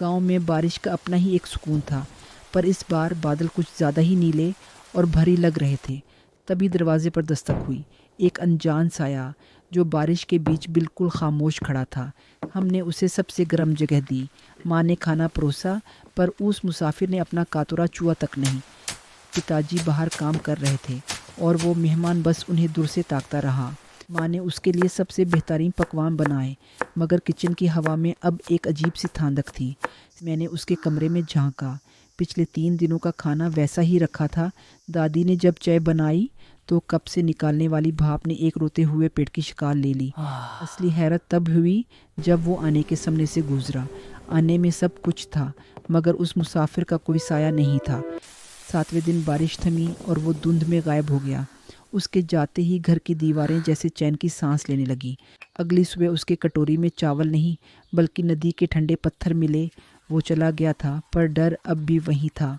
गांव में बारिश का अपना ही एक सुकून था, पर इस बार बादल कुछ ज़्यादा ही नीले और भारी लग रहे थे। तभी दरवाजे पर दस्तक हुई। एक अनजान साया जो बारिश के बीच बिल्कुल खामोश खड़ा था। हमने उसे सबसे गर्म जगह दी। माँ ने खाना परोसा, पर उस मुसाफिर ने अपना कातुरा छुआ तक नहीं। पिताजी बाहर काम कर रहे थे और वो मेहमान बस उन्हें दूर से ताकता रहा। माँ ने उसके लिए सबसे बेहतरीन पकवान बनाए, मगर किचन की हवा में अब एक अजीब सी थांदक थी। मैंने उसके कमरे में झांका। पिछले 3 दिनों का खाना वैसा ही रखा था। दादी ने जब चाय बनाई तो कप से निकालने वाली भाप ने एक रोते हुए पेट की शिकार ले ली। असली हैरत तब हुई जब वो आने के सामने से गुजरा। आने में सब कुछ था, मगर उस मुसाफिर का कोई साया नहीं था। 7वें दिन बारिश थमी और वो धुंध में गायब हो गया। उसके जाते ही घर की दीवारें जैसे चैन की सांस लेने लगी। अगली सुबह उसके कटोरी में चावल नहीं बल्कि नदी के ठंडे पत्थर मिले। वो चला गया था, पर डर अब भी वहीं था।